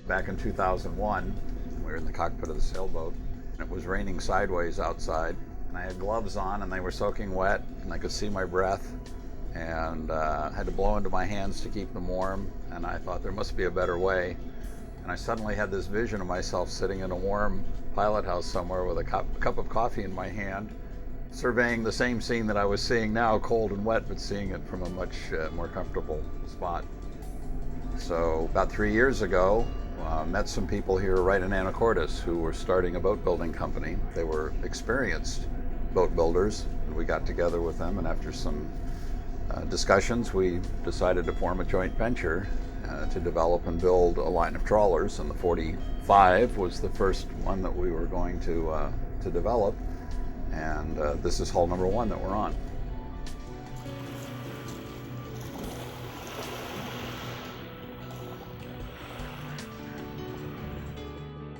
back in 2001. We were in the cockpit of the sailboat, and it was raining sideways outside, and I had gloves on and they were soaking wet, and I could see my breath, and had to blow into my hands to keep them warm, and I thought there must be a better way. And I suddenly had this vision of myself sitting in a warm pilot house somewhere with a cup of coffee in my hand, surveying the same scene that I was seeing now, cold and wet, but seeing it from a much more comfortable spot. So about 3 years ago, met some people here right in Anacortes who were starting a boat building company. They were experienced boat builders. We got together with them, and after some discussions, we decided to form a joint venture to develop and build a line of trawlers, and the 45 was the first one that we were going to develop, and this is hull number 1 that we're on.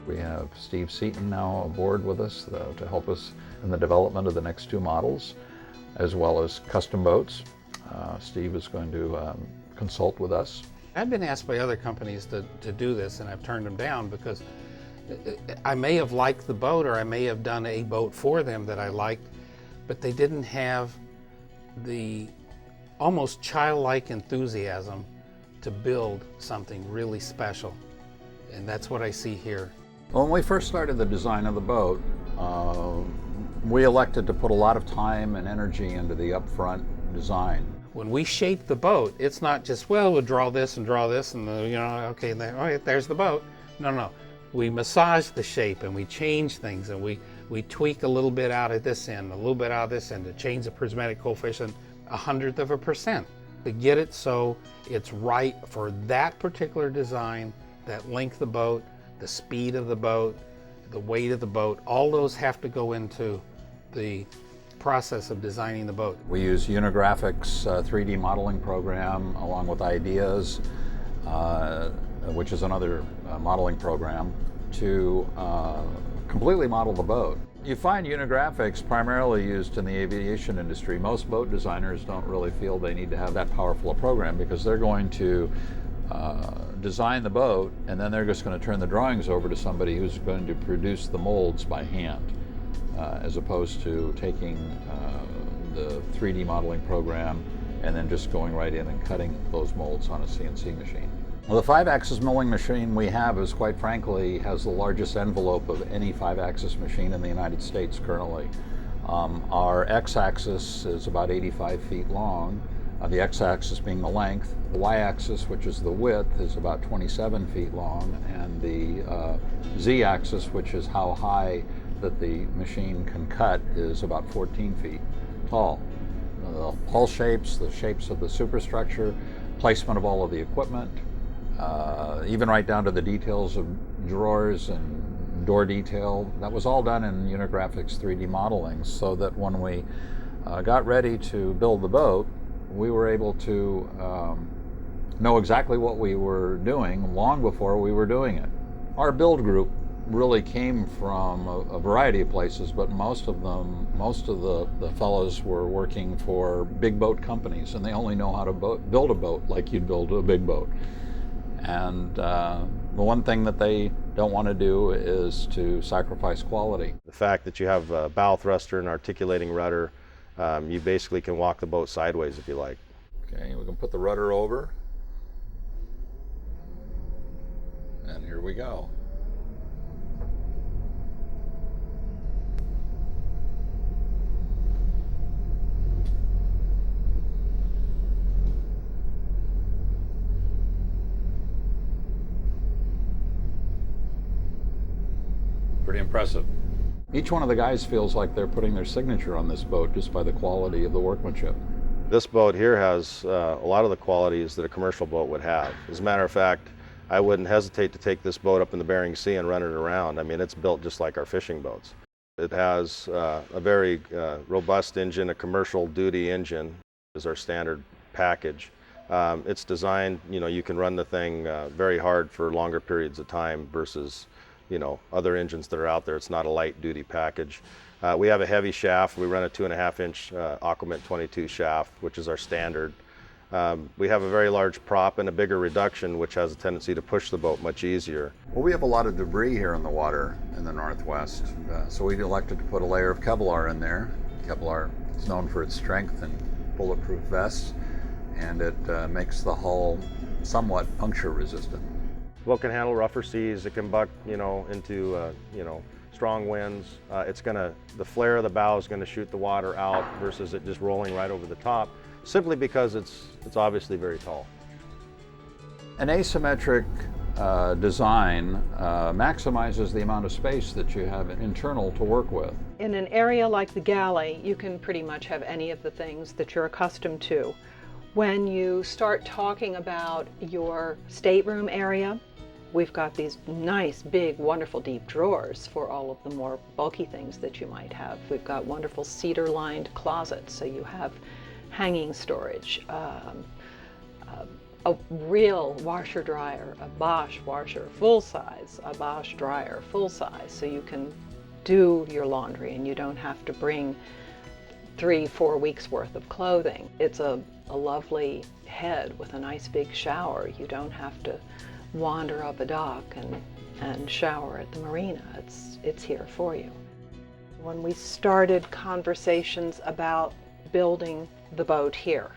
We have Steve Seaton now aboard with us to help us in the development of the next 2 models, as well as custom boats. Steve is going to consult with us. I've been asked by other companies to do this, and I've turned them down because I may have liked the boat, or I may have done a boat for them that I liked, but they didn't have the almost childlike enthusiasm to build something really special. And that's what I see here. When we first started the design of the boat, we elected to put a lot of time and energy into the upfront design. When we shape the boat, it's not just, well, we'll draw this, and okay, there's the boat. No. We massage the shape, and we change things, and we tweak a little bit out at this end, a little bit out of this end, to change the prismatic coefficient 1/100% to get it so it's right for that particular design, that length of boat, the speed of the boat, the weight of the boat. All those have to go into the process of designing the boat. We use Unigraphics 3D modeling program along with Ideas, which is another modeling program, to completely model the boat. You find Unigraphics primarily used in the aviation industry. Most boat designers don't really feel they need to have that powerful a program, because they're going to design the boat, and then they're just going to turn the drawings over to somebody who's going to produce the molds by hand, as opposed to taking the 3D modeling program and then just going right in and cutting those molds on a CNC machine. Well, the 5-axis milling machine we have is, quite frankly, has the largest envelope of any 5-axis machine in the United States currently. Our x-axis is about 85 feet long, the x-axis being the length. The y-axis, which is the width, is about 27 feet long, and the z-axis, which is how high that the machine can cut, is about 14 feet tall. The hull shapes, the shapes of the superstructure, placement of all of the equipment, even right down to the details of drawers and door detail, that was all done in Unigraphics 3D modeling, so that when we got ready to build the boat, we were able to know exactly what we were doing long before we were doing it. Our build group really came from a variety of places, but most of the fellows were working for big boat companies, and they only know how to build a boat like you'd build a big boat. And the one thing that they don't want to do is to sacrifice quality. The fact that you have a bow thruster and articulating rudder, you basically can walk the boat sideways if you like. Okay, we can put the rudder over, and here we go. Pretty impressive. Each one of the guys feels like they're putting their signature on this boat just by the quality of the workmanship. This boat here has a lot of the qualities that a commercial boat would have. As a matter of fact, I wouldn't hesitate to take this boat up in the Bering Sea and run it around. I mean, it's built just like our fishing boats. It has a very robust engine, a commercial duty engine is our standard package. It's designed, you can run the thing very hard for longer periods of time versus other engines that are out there. It's not a light duty package. We have a heavy shaft. We run a 2.5-inch Aquament 22 shaft, which is our standard. We have a very large prop and a bigger reduction, which has a tendency to push the boat much easier. Well, we have a lot of debris here in the water in the Northwest, so we elected to put a layer of Kevlar in there. Kevlar is known for its strength and bulletproof vests, and it makes the hull somewhat puncture resistant. The boat can handle rougher seas. It can buck, into strong winds. The flare of the bow is going to shoot the water out versus it just rolling right over the top, simply because it's obviously very tall. An asymmetric design maximizes the amount of space that you have internal to work with. In an area like the galley, you can pretty much have any of the things that you're accustomed to. When you start talking about your stateroom area, we've got these nice, big, wonderful deep drawers for all of the more bulky things that you might have. We've got wonderful cedar-lined closets, so you have hanging storage, a real washer dryer, a Bosch washer full size, a Bosch dryer full size, so you can do your laundry and you don't have to bring 3-4 weeks worth of clothing. It's a lovely head with a nice big shower. You don't have to wander up a dock and shower at the marina. It's here for you. When we started conversations about building the boat here,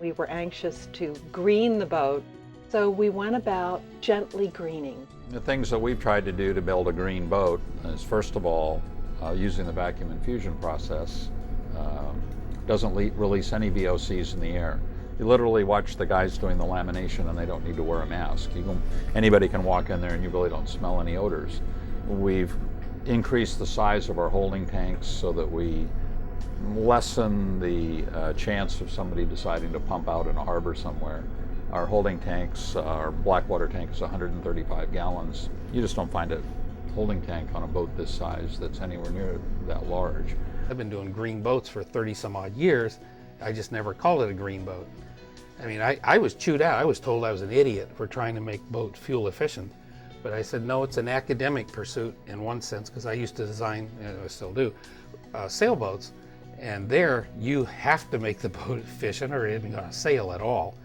we were anxious to green the boat, so we went about gently greening. The things that we've tried to do to build a green boat is, first of all, using the vacuum infusion process. Doesn't release any VOCs in the air. You literally watch the guys doing the lamination and they don't need to wear a mask. Anybody can walk in there and you really don't smell any odors. We've increased the size of our holding tanks so that we lessen the chance of somebody deciding to pump out in a harbor somewhere. Our holding tanks, our blackwater tank is 135 gallons. You just don't find a holding tank on a boat this size that's anywhere near that large. I've been doing green boats for 30 some odd years. I just never called it a green boat. I mean, I was chewed out. I was told I was an idiot for trying to make boat fuel efficient. But I said, no, it's an academic pursuit in one sense, because I used to design, and I still do, sailboats. And there, you have to make the boat efficient or it isn't going to sail at all.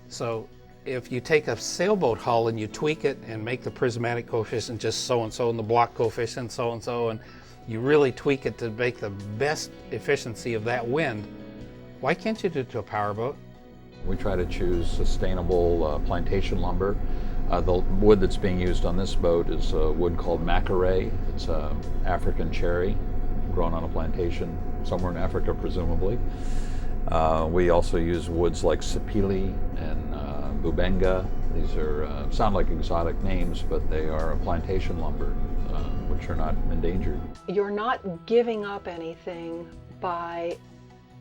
So if you take a sailboat hull and you tweak it and make the prismatic coefficient just so-and-so and the block coefficient so-and-so, and you really tweak it to make the best efficiency of that wind, why can't you do it to a powerboat? We try to choose sustainable plantation lumber. The wood that's being used on this boat is a wood called macaray. It's an African cherry grown on a plantation somewhere in Africa, presumably. We also use woods like sapili and bubenga. These are sound like exotic names, but they are a plantation lumber, which are not endangered. You're not giving up anything by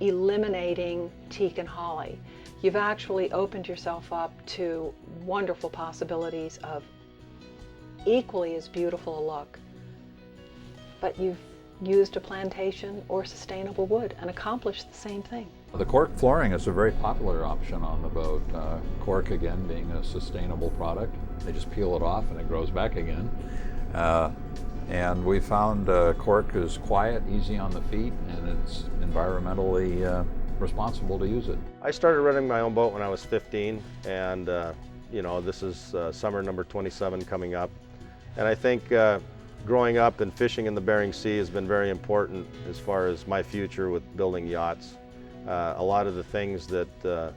eliminating teak and holly. You've actually opened yourself up to wonderful possibilities of equally as beautiful a look, but you've used a plantation or sustainable wood and accomplished the same thing. The cork flooring is a very popular option on the boat. Cork, again, being a sustainable product. They just peel it off and it grows back again. And we found cork is quiet, easy on the feet, and it's environmentally responsible to use it. I started running my own boat when I was 15, and this is summer number 27 coming up. And I think growing up and fishing in the Bering Sea has been very important as far as my future with building yachts. A lot of the things that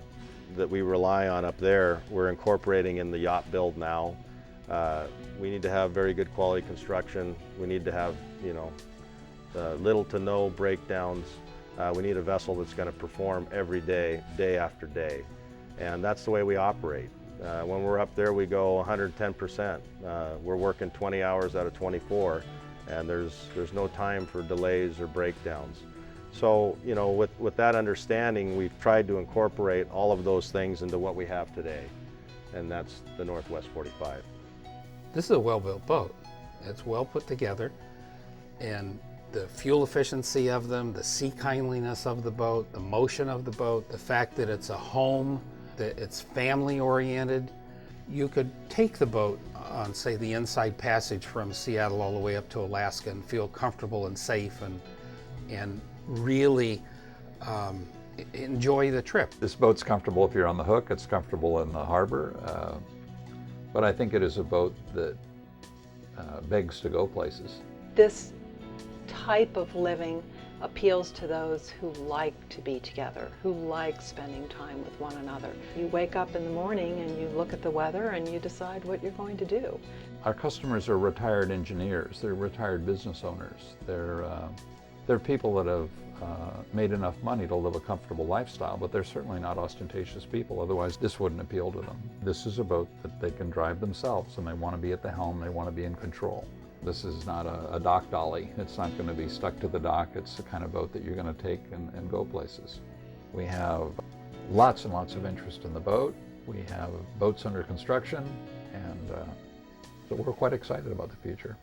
we rely on up there, we're incorporating in the yacht build now. We need to have very good quality construction. We need to have, little to no breakdowns. We need a vessel that's going to perform every day, day after day. And that's the way we operate. When we're up there, we go 110%. We're working 20 hours out of 24, and there's no time for delays or breakdowns. So, with that understanding, we've tried to incorporate all of those things into what we have today, and that's the Northwest 45. This is a well-built boat. It's well put together, and the fuel efficiency of them, the sea kindliness of the boat, the motion of the boat, the fact that it's a home, that it's family-oriented. You could take the boat on, say, the inside passage from Seattle all the way up to Alaska and feel comfortable and safe and really enjoy the trip. This boat's comfortable if you're on the hook, it's comfortable in the harbor, but I think it is a boat that begs to go places. This type of living appeals to those who like to be together, who like spending time with one another. You wake up in the morning and you look at the weather and you decide what you're going to do. Our customers are retired engineers, they're retired business owners, they're people that have made enough money to live a comfortable lifestyle, but they're certainly not ostentatious people, otherwise this wouldn't appeal to them. This is a boat that they can drive themselves and they want to be at the helm, they want to be in control. This is not a dock dolly. It's not going to be stuck to the dock. It's the kind of boat that you're going to take and go places. We have lots and lots of interest in the boat. We have boats under construction, and so we're quite excited about the future.